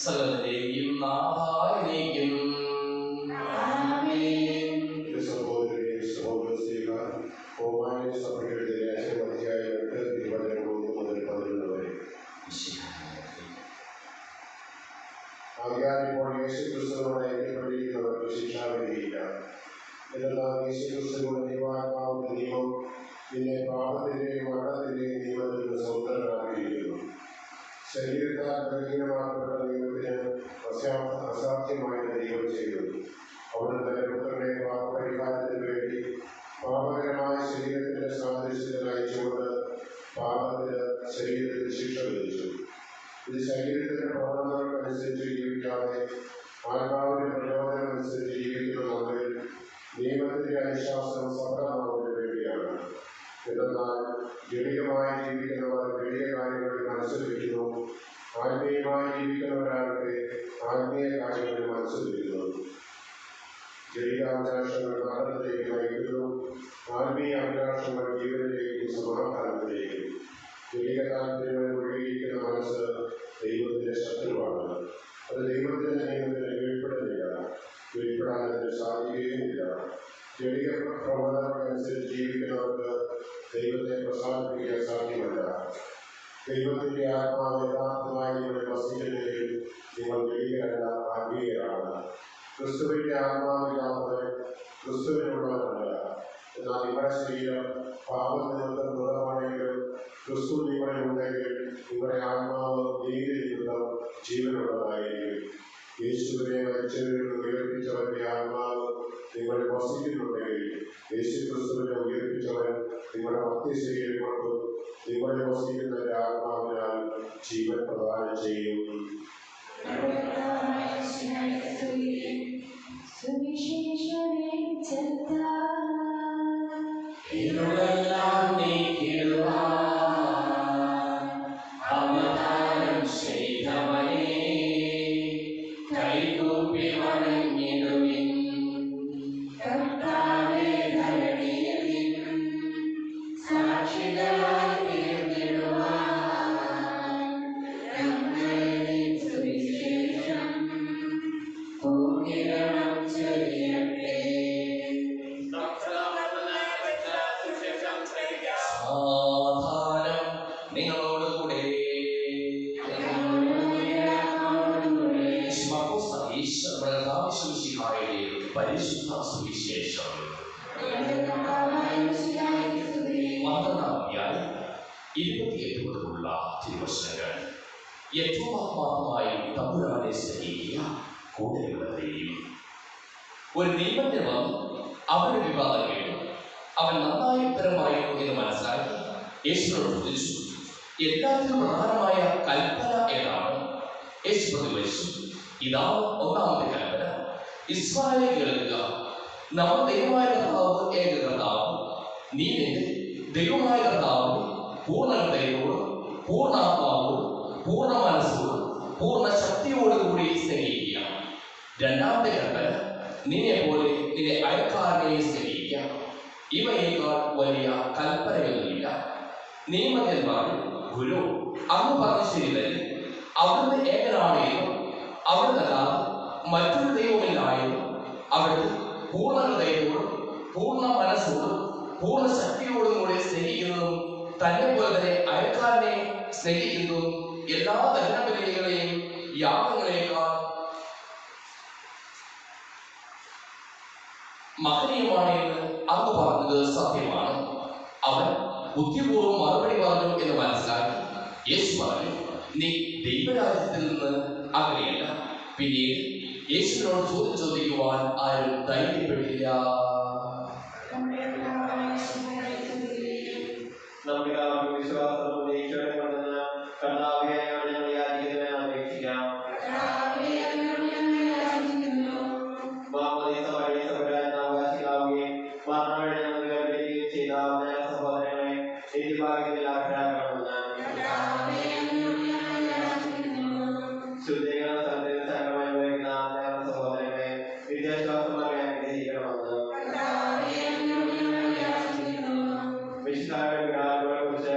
സകലരെയും നാഥായിലേക്കും. പിന്നെ പാപത്തിന്റെയും മരണത്തിന്റെയും നിയമത്തിൽ നിന്ന് സ്വതന്ത്രനാക്കിയിരിക്കുന്നു. ശരീരത്താൽ ബലഹീനമാക്കപ്പെട്ട ദൈവത്തിന് അസാധ്യമായ ദൈവം ചെയ്തു. അവിടെ തന്റെ പുത്രനെ പാപപരിഹാരത്തിന് വേണ്ടി പാപകരമായ ശരീരത്തിന്റെ സാദൃശ്യത്തിൽ അയച്ചുകൊണ്ട് പാപത്തിന് ശരീരത്തിൽ ശിക്ഷ വിധിച്ചു. ഇത് ശരീരത്തിന്റെ പ്രവണതകൾക്കനുസരിച്ച് ജീവിക്കാതെ ആത്മാവിന്റെ പ്രചോദനം അനുസരിച്ച് ജീവിക്കുന്ന നമ്മളിൽ നിയമത്തിന്റെ അനുശാസനം സഫലമാവുന്നതിന് വേണ്ടിയാണ്. എന്നാൽ ജഡികമായി ജീവിക്കുന്നവർ ജഡിക കാര്യങ്ങളിൽ മനസ്സുവെക്കുന്നു, ആത്മീയമായി ജീവിക്കുന്നവരാകട്ടെ ആത്മീയ കാര്യങ്ങളിൽ മനസ്സുവെക്കുന്നു. ജഡികാഭിലാഷങ്ങൾ മരണത്തിലേക്ക് നയിക്കുന്നു, ആത്മീയ അഭിലാഷങ്ങൾ ജീവനിലേക്കും സമാധാനത്തിലേക്കും. ജഡിക താല്പര്യങ്ങളിൽ ഒഴുകിയിരിക്കുന്ന മനസ്സ് ദൈവത്തിന്റെ ശത്രുവാണ്. അത് ദൈവത്തിന്റെ നിയമത്തിന് കീഴ്പ്പെടുന്നില്ല, കീഴ്പ്പെടാൻ അതിന് സാധിക്കുകയുമില്ല. ജഡിക പ്രവണതകൾക്കനുസരിച്ച് ജീവിക്കുന്നവർക്ക് ദൈവത്തെ പ്രസാദിപ്പിക്കാൻ സാധ്യമല്ല. ദൈവത്തിന്റെ ആത്മാവ് യഥാർത്ഥമായി നിങ്ങളുടെ വസിക്കുന്നെങ്കിൽ നിങ്ങൾ ജഡികരല്ല, ആത്മീയരാണ്. ക്രിസ്തുവിന്റെ ആത്മാവില്ലാത്തവൻ ക്രിസ്തുവിനുള്ളവരല്ല. എന്നാൽ നിങ്ങളുടെ ശരീരം പാപനിമിത്തം മൃതമാണെങ്കിലും ക്രിസ്തു നിങ്ങളിലുണ്ടെങ്കിൽ നിങ്ങളുടെ ആത്മാവ് നീതിനിമിത്തം ജീവനുള്ളതായിരിക്കും. യേശുവിനെ മരിച്ചവരിൽ ഉയർപ്പിച്ചവന്റെ ആത്മാവ് നിങ്ങളെ വസിക്കുന്നുണ്ടെങ്കിൽ യേശു ക്രിസ്തുവിനെ ഉയർപ്പിച്ചവൻ നിങ്ങളുടെ മധ്യശരീരം കൊണ്ടും നിങ്ങളെ വസിക്കുന്നവന്റെ ആത്മാവിനാൽ ജീവൻ പ്രദാനം ചെയ്യും. പരിശുദ്ധ സുവിശേഷം 28 മുതലുള്ള തിരുവചനങ്ങൾ. ഏറ്റവും ആത്മാർത്ഥമായി തമ്പുരാനെ സ്നേഹിക്കുക, കൂടെയുള്ളവരെയും. ഒരു നിയമത്തിന് വന്നു അവരുടെ വിവാദം കേട്ടു. അവൻ നന്നായി ഉത്തരമായിരുന്നു എന്ന് മനസ്സിലാക്കി യേശുവിനോട് ചോദിച്ചു, എല്ലാത്തിനും പ്രധാനമായ കൽപ്പന ഏതാണ്? യേശു പ്രതിവചിച്ചു, ഇതാണ് ഒന്നാമത്തെ കൽപ്പന. ഇസ്രായേലേ കേൾക്കുക, നമ്മുടെ ദൈവമായ കർത്താവ് ഏക കർത്താവ്. നീ നിന്റെ ദൈവമായ കർത്താവിനെ പൂർണ്ണ ഹൃദയത്തോടും പൂർണ്ണാത്മാവോടും പൂർണ്ണ മനസ്സോടും പൂർണ്ണ ശക്തിയോടും കൂടി സ്നേഹിക്കുക. രണ്ടാമത്തെ കൽപ്പന, നിന്നെ പോലെ നിന്റെ അയൽക്കാരനെ സ്നേഹിക്കുക. ഇവയേക്കാൾ വലിയ കൽപ്പനയൊന്നുമില്ല. നിയമജ്ഞന്മാരും ഗുരു അങ്ങ് പറഞ്ഞ ശരി തന്നെ. അവിടുന്ന് ഏകനാണെന്നും അവിടുന്നല്ലാതെ മറ്റൊരു ദൈവമില്ലായെന്നും അവിടുത്തെ പൂർണ്ണ ഹൃദയത്തോടും പൂർണ്ണ മനസ്സോടും പൂർണ്ണ ശക്തിയോടും കൂടി സ്നേഹിക്കുന്നതും തന്നെ പോലെ തന്നെ അയൽക്കാരനെ സ്നേഹിക്കുന്നതും എല്ലാ ദഹനബലികളെയും യാഗങ്ങളെക്കാൾ മഹനീയമാണെന്ന് അങ്ങ് പറഞ്ഞത് സത്യമാണ്. അവൻ ബുദ്ധിപൂർവ്വം മറുപടി പറഞ്ഞു എന്ന് മനസ്സിലാക്കി യേശു പറഞ്ഞു, നീ ദൈവരാജ്യത്തിൽ നിന്ന് അകലെയല്ല. പിന്നീട് യേശുവിനോട് ചോദ്യം ചോദിക്കുവാൻ ആരും ധൈര്യപ്പെട്ടില്ല. വിശുദ്ധ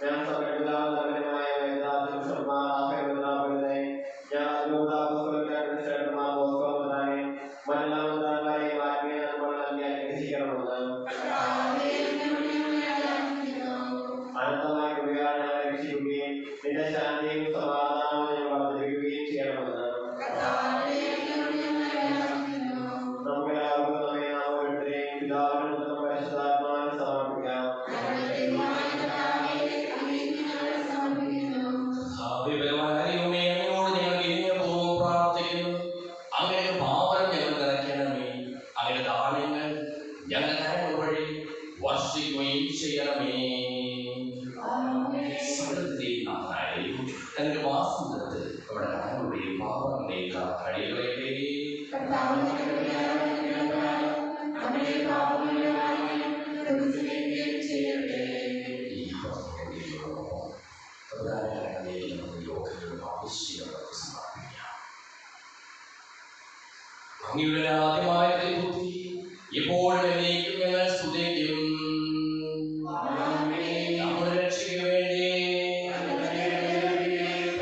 ഞാൻ സംഘടിതമായ അനന്തമായ കൃപയാൽ ഞങ്ങളെ രക്ഷിക്കുകയും നിന്റെ ശാന്തിയും സമാധാനവും വർദ്ധിപ്പിക്കുകയും ചെയ്യണമെന്ന് നമുക്കെല്ലാവർക്കും നമ്മെ നാം ഓരോരുത്തരെയും പിതാവിനും പുത്രനും പരിശുദ്ധാത്മാവിനും സമർപ്പിക്കാം. അങ്ങനെ പാപം ഞങ്ങൾ നിറയ്ക്കണമേ. അങ്ങനെ ദാനങ്ങൾ ഞങ്ങൾ കരങ്ങൾ വഴി വർഷിക്കുകയും ചെയ്യണമേ. തന്റെ വാസത്തിൽ നമ്മുടെ കരങ്ങളുടെയും പാപങ്ങളേക്കാൾ കഴിയുകളെ അങ്ങയുടെ ആദ്യമായ ബുദ്ധി എപ്പോഴും എന്നേക്കും ഞങ്ങൾ സ്തുതിക്കും. നമ്മുടെ രക്ഷയ്ക്ക് വേണ്ടി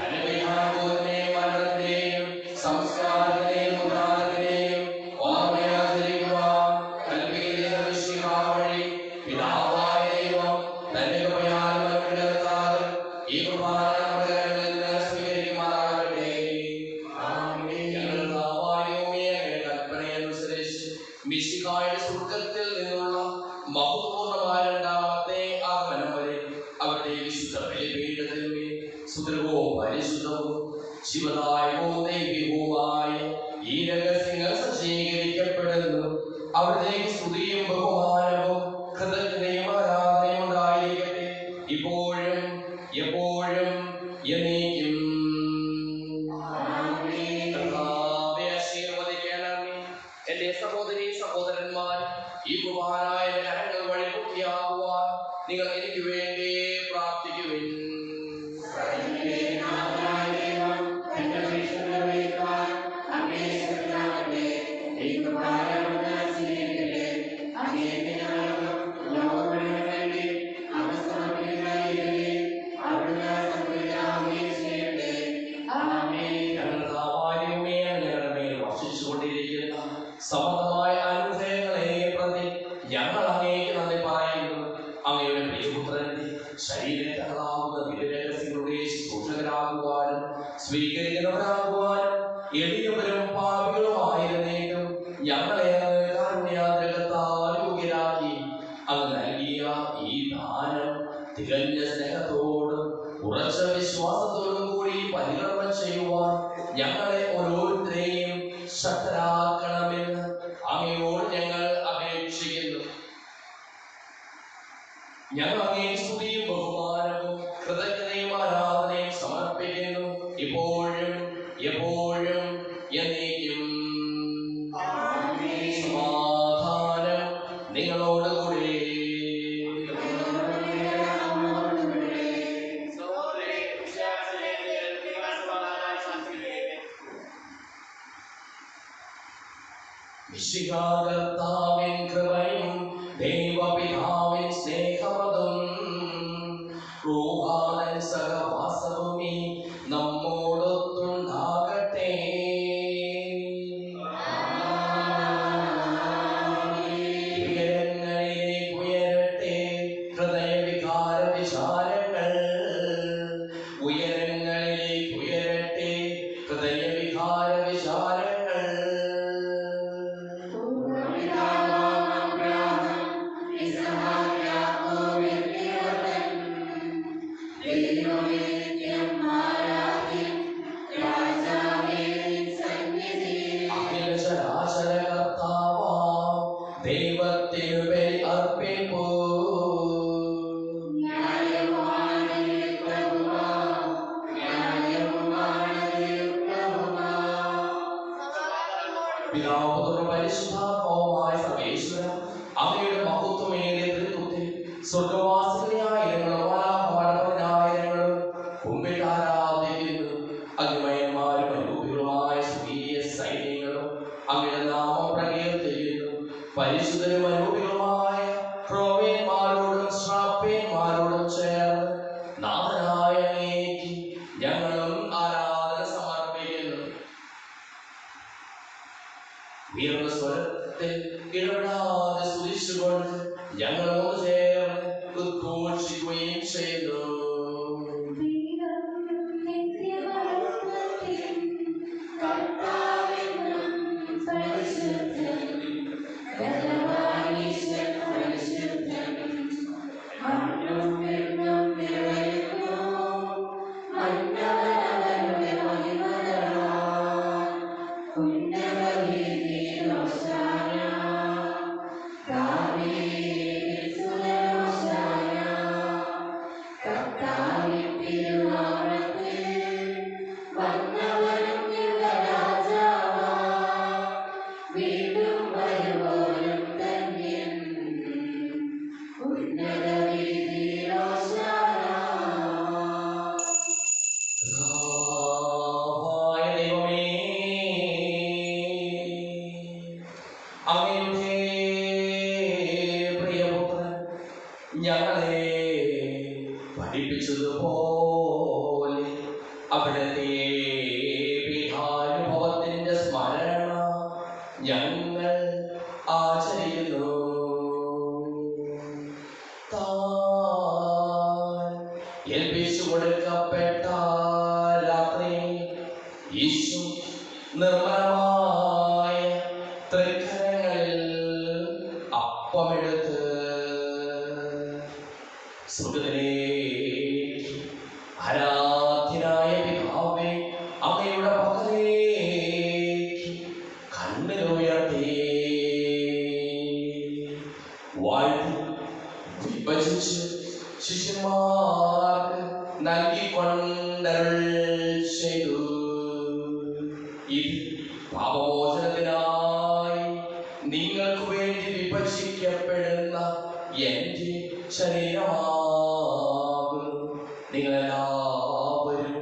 അനുഗ്രഹപൂർണ്ണയും മരണത്തിന്റെയും സംസ്കാരത്തിന്റെയും ഉദാഹരണത്തിന്റെയും ഓർമ്മയാചരിക്കുവാൻ കൽപ്പിക്കുന്ന വിശുദ്ധ വഴി പിതാവായ ദൈവം തന്റെ കൃപയാൽ നിർത്താതെ ഈ കുർബാന നമ്മുടെ കരങ്ങളിൽ നിന്ന് സ്വീകരിക്കുമാറാകട്ടെ. മിശിഹായുടെ സ്വർഗ്ഗത്തിൽ നിന്നുള്ള മഹത്വപൂർണ്ണമായ രണ്ടാമത്തെ ആഗമനം വരെ അവരുടെ വിശുദ്ധ ബലിപീഠത്തിന്മേൽ സുദൃഢവും പരിശുദ്ധവും ശിവദായകവും ദൈവികവുമായ ഈ രഹസ്യങ്ങൾ സജ്ജീകരിക്കപ്പെടുന്നു. അവിടത്തേക്ക് സ്തുതിയും ബഹുമാനവും കൃതജ്ഞതയും ആരാധനയും ഉണ്ടായിരിക്കട്ടെ, ഇപ്പോഴും എപ്പോഴും എന്നേക്കും. എന്റെ സഹോദരി സഹോദരന്മാർ, ഈ കുർബാനായ കരങ്ങൾ വഴി പൂർത്തിയാകുവാൻ നിങ്ങൾ എനിക്ക് വേണ്ടി പ്രാർത്ഥിക്കുവിൻ. സമൃദ്ധമായ അനുഗ്രഹങ്ങളെ പ്രതി ഞങ്ങൾ അങ്ങേക്ക് നന്ദി പറയുന്നു. അങ്ങയുടെ പ്രിയപുത്രന്റെ ശരീരങ്ങളാകുന്ന ദിവ്യരഹസ്യങ്ങളുടെ ശുശ്രൂഷകരാകുവാനും സ്വീകരിക്കുന്നവരാകുവാനും എളിയവരും പാപികളുമായിരുന്നേക്കും ഞങ്ങളെ കാരുണ്യാഗ്രഹത്താൽ യോഗ്യരാക്കി. അങ്ങ് നൽകിയ ഈ ദാനം തികഞ്ഞ സ്നേഹത്തോടും ഉറച്ച വിശ്വാസത്തോടും കൂടി പരികർമ്മം ചെയ്യുവാൻ ഞങ്ങളെ ഓരോരുത്തരെയും ശക്തരാക്കണമെന്ന് അങ്ങയോട് ഞങ്ങൾ അപേക്ഷിക്കുന്നു. ഞങ്ങൾ അങ്ങേ സ്തുതിയും ബഹുമാനവും കൃതജ്ഞതയും ആരാധനയും സമർപ്പിക്കുന്നു, ഇപ്പോഴും എപ്പോഴും എന്നേക്കും. സമാധാനം നിങ്ങളോടുകൂടി. മിശിഹാകർത്താവിൻ കൃപയും ദൈവപിതാവിൻ സ്നേഹമതും റൂഹാനൻ സഹവാസവും നമ്മോടൊത്തുണ്ടാകട്ടെ. ഉയരങ്ങളിലേക്ക് ഉയരട്ടെ ഹൃദയവികാര വിചാരങ്ങൾ, ഉയരങ്ങളിലേക്ക് ഉയരട്ടെ ഹൃദയവികാര വിചാരങ്ങൾ. ദൈവത്തിനു ബലി അർപ്പിപ്പൂ. പിതാവ് പരിശുദ്ധാത്മാവുമായ സർവേശ്വരൻ അങ്ങയുടെ മഹത്വമേറിയ തൃത്വത്തിൽ സ്വർഗവാസികളായിരങ്ങളും പതിനായിരങ്ങളും കുമ്പിട്ട് ആരാധിക്കുന്നു. അഗ്നിമയന്മാരും അനുഭൂതികളുമായ സ്വീയ സൈന്യങ്ങളും അങ്ങയുടെ നാമം പ്രകീർത്തിക്കുന്നു. പരിശുദ്ധരും അനുഭൂതികളുമായ ക്രോവേന്മാരോടും ശ്രാപ്പേന്മാരോടും ചേർന്ന് പീഡിപ്പിച്ചതുപോലെ അവിടുത്തെ പീഠാനുഭവത്തിന്റെ സ്മരണ ഞങ്ങൾ ആചരിക്കുന്നു. താൻ ഏൽപ്പിച്ചു കൊടുക്കപ്പെട്ട രാത്രി യേശു നിർമ്മലമായ തൃക്കരങ്ങളിൽ അപ്പമെടുത്ത് സ്വർഗ്ഗത്തിലേക്ക് ആരാധ്യനായ പിതാവേ അങ്ങയുടെ പക്കലേക്ക് കണ്ണുകളുയർത്തി വാഴ്ത്തി വിഭജിച്ച് ശിഷ്യന്മാർക്ക് നൽകിക്കൊണ്ടരുൾ ചെയ്തു. ഇത് പാപമോചനത്തിനായി നിങ്ങൾക്ക് വേണ്ടി വിഭജിക്കപ്പെടുന്ന എന്റെ ശരീരമാകുന്നു. നിങ്ങളെല്ലാവരും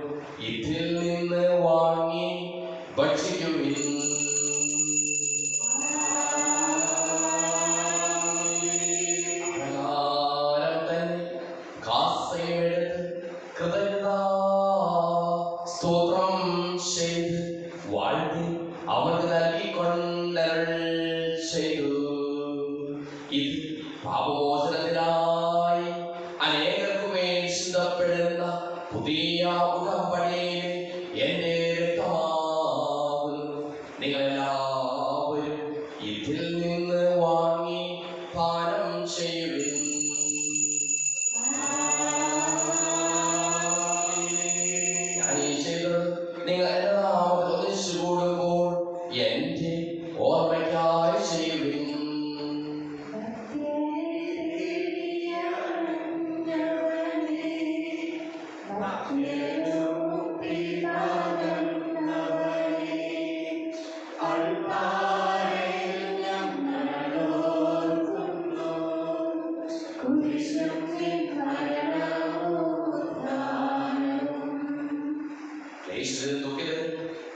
ഇതിൽ നിന്ന് വാങ്ങി ഭക്ഷിക്കുവിൻ. പ്രകാരം തന്നെ കാസയുമെടുത്ത് കൃതജ്ഞതാ സ്തോത്രം ചെയ്ത് വാഴ്ത്തി അവർക്ക് നൽകിക്കൊണ്ടരുൾ ചെയ്തു. ഇത് പാപമോചനത്തിനായി അനേകർക്കു വേണ്ടി ചിന്തപ്പെടുന്ന പുതിയ ഉടമ്പടിയിലെ എന്റെ രക്തമാകുന്നു. നിങ്ങളെല്ലാവരും ഇതിൽ നിന്ന് വാങ്ങി പാനം ചെയ്യുവിൻ. ഞാൻ ഈ ചെയ്തത് നിങ്ങൾ എന്റെ നാമത്തിൽ ഒന്നിച്ചു കൂടുമ്പോൾ എന്റെ ഓർമ്മയ്ക്കായി ചെയ്യുവിൻ.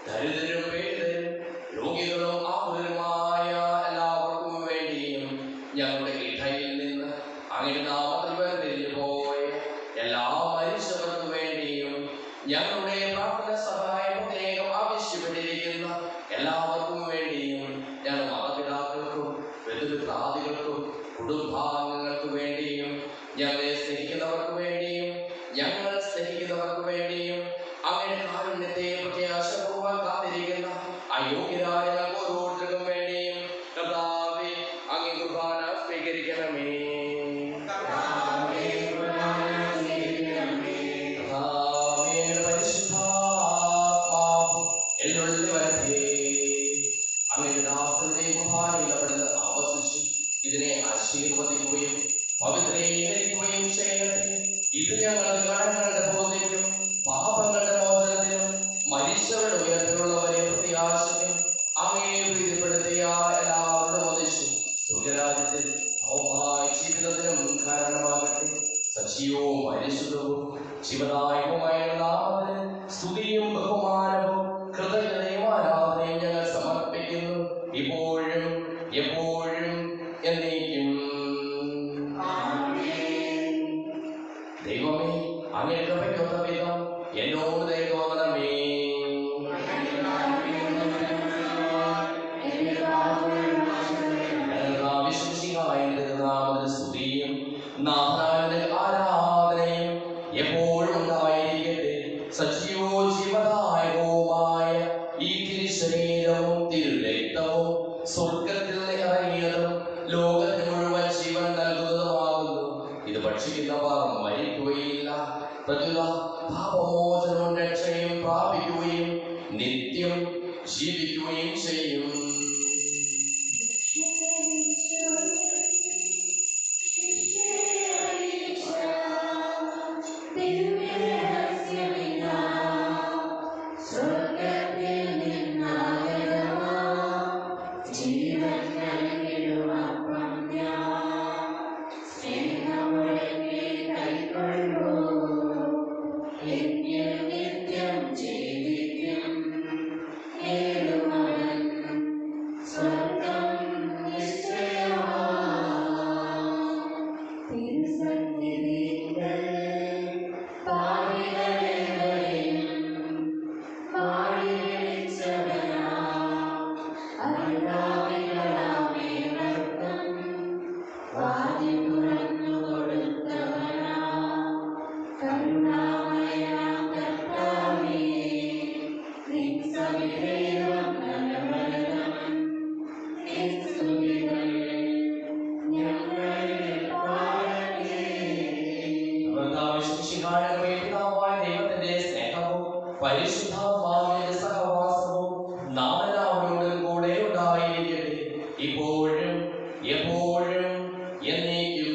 ദരിദ്രരും പീഡിതരും രോഗികളും ആകുലരുമായ എല്ലാവർക്കും വേണ്ടിയും ഞങ്ങളുടെ ഇടയിൽ നിന്ന് അങ്ങയുടെ നാമത്തിൽ വേർതിരിഞ്ഞു പോയ എല്ലാ മനുഷ്യർക്കും വേണ്ടിയും ഞങ്ങളുടെ പ്രാർത്ഥന സഹായം പ്രത്യേകം ആവശ്യപ്പെട്ടിരിക്കുന്ന എല്ലാവർക്കും വേണ്ടിയും ഞങ്ങൾ മാതാപിതാക്കൾക്കും ബന്ധുമിത്രാദികൾക്കും കുടുംബാംഗങ്ങൾക്ക് വേണ്ടിയും ഞങ്ങളെ സ്നേഹിക്കുന്നവർക്ക് വേണ്ടിയും ഞങ്ങൾ സ്നേഹിക്കുന്നവർക്ക് വേണ്ടിയും അങ്ങയുടെ കാരുണ്യത്തെ പ്രത്യാശപൂർവ്വം കാത്തിരിക്കുന്ന അയോഗ്യരായ ഞങ്ങൾക്ക് ഓരോരുത്തർക്കും വേണ്ടിയും കർത്താവേ അങ്ങേ കുർബാന സ്വീകരിക്കണമേ. പരിശുദ്ധാത്മാവ് എന്നുള്ളിൽ വരട്ടെ. അങ്ങയുടെ ദാസന്റെ കുർബാനയിലപ്പെടുന്നത് ആവർത്തിച്ച് ഇതിനെ ആശീർവദിക്കുകയും പവിത്രീകരിക്കുകയും ചെയ്യട്ടെ. ഇത് ഞങ്ങളുടെ കടങ്ങളുടെ ബോധ്യത്തിനും പാപങ്ങളുടെ മോചനത്തിനും മരിച്ചവരുടെ ഉയർത്തിലുള്ളവരെ പ്രത്യാശയ്ക്കും അങ്ങേ പ്രീതിപ്പെടുത്തിയ എല്ലാവരുടെ ഒന്നിച്ചു സ്വർഗരാജ്യത്തിൽ ജീവിതത്തിനും കാരണമാകട്ടെ. സജീവവും പരിശുദ്ധവും ശിവദായകവുമായ നാമത്തിന് സ്തുതിയും ബഹുമാനവും കൃതജ്ഞതയും ആരാധനയും ഞങ്ങൾ സമർപ്പിക്കുന്നു, ഇപ്പോഴും എപ്പോഴും എന്നേക്കും. ദൈവമേ, അങ്ങേ കൃപയ്ക്കൊത്ത വിധം എന്നോട് ദയ തോന്നണമേ. നാമത്തിന് സ്തുതിയും നാഥനായ ആരാധനയും എപ്പോഴും ഉണ്ടായിരിക്കട്ടെ. സജീവവും ജീവദായകവുമായ ഈ തിരുശരീരവും തിരുരക്തവും സ്വർഗത്തിൽ ഇറങ്ങിയതും ലോകത്തിന് മുഴുവൻ ജീവൻ നൽകുന്നതുമാകുന്നു. ഇത് ഭക്ഷിക്കുന്നവർ മരിക്കുകയില്ല, പ്രത്യുത പാപമോചനവും രക്ഷയും പ്രാപിക്കുകയും നിത്യം ജീവിക്കുകയും ചെയ്യും. പിതാവായ ദൈവത്തിന്റെ സ്നേഹവും പരിശുദ്ധാത്മാവിന്റെ സഹവാസവും നാം എല്ലാവരോടും കൂടെ ഉണ്ടായിരിക്കട്ടെ, ഇപ്പോഴും എപ്പോഴും എന്നേക്കും.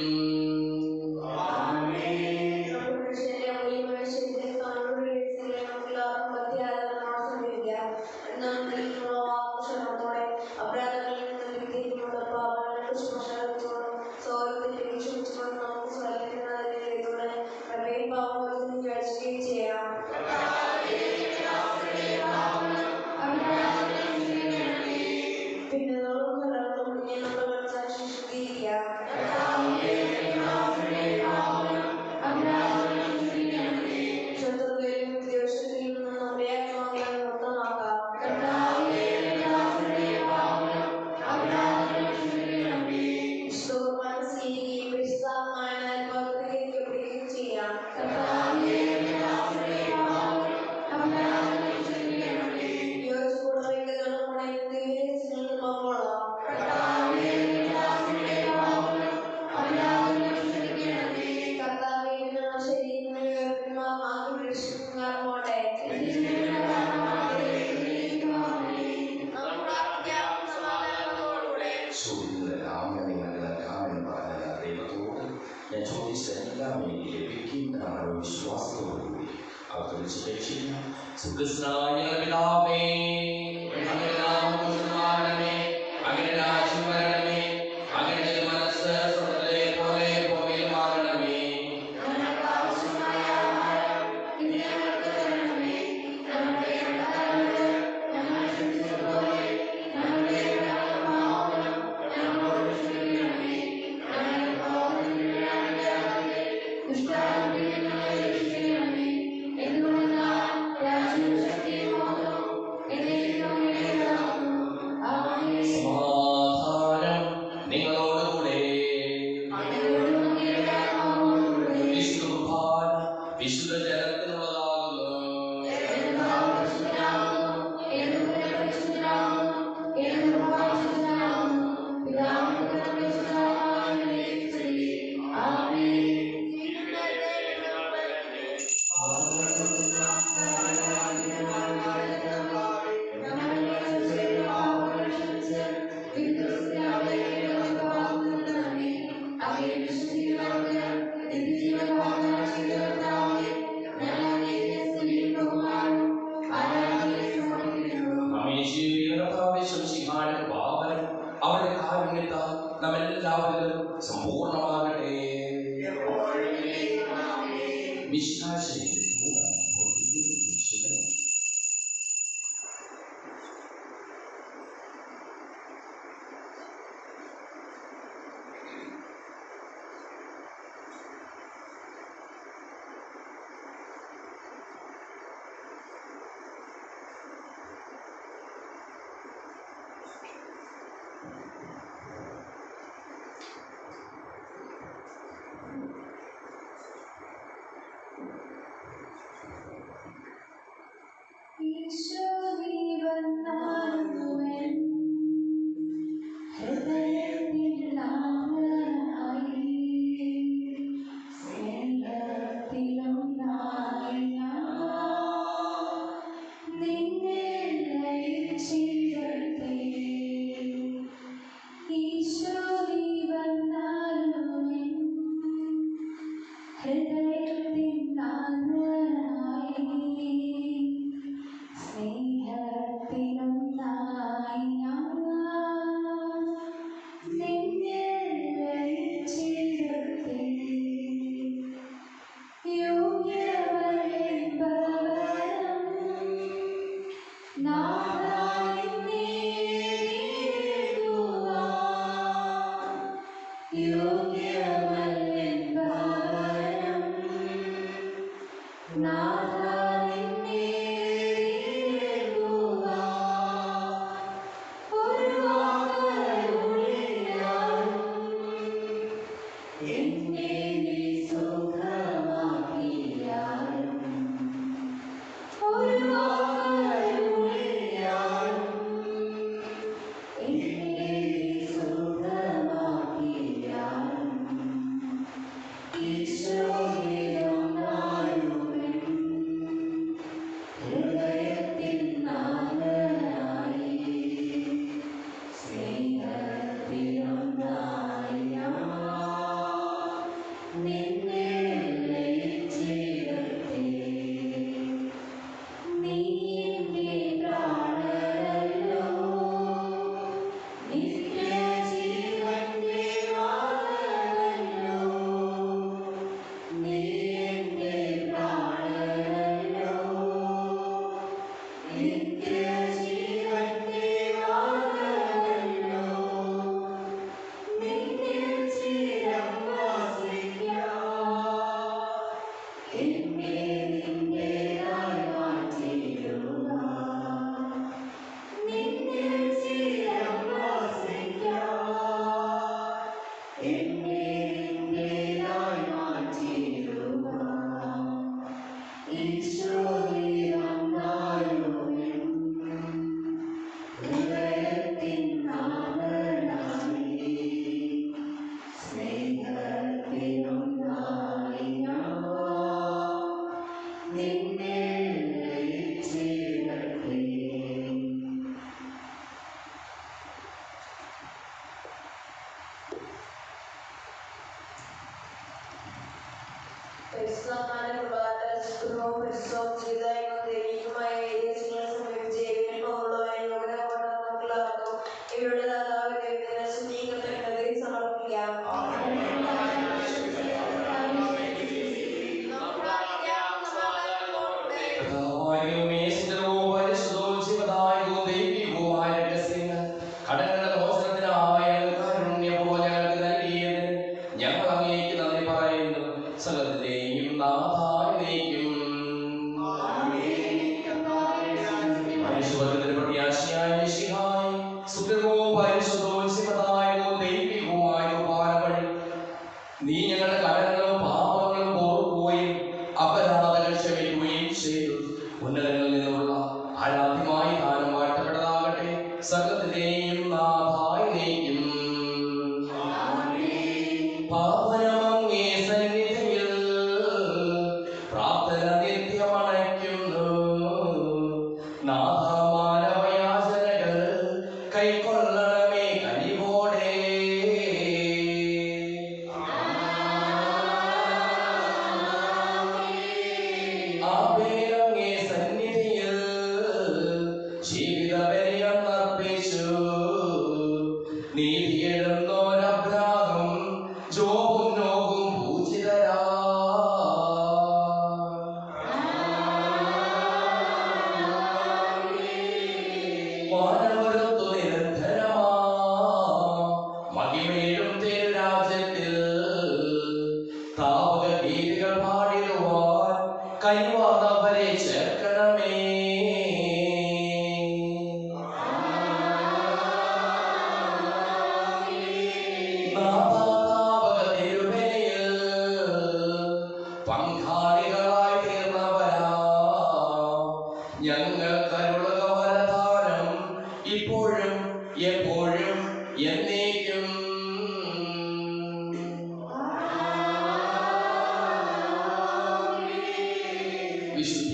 വിശുദ്ധ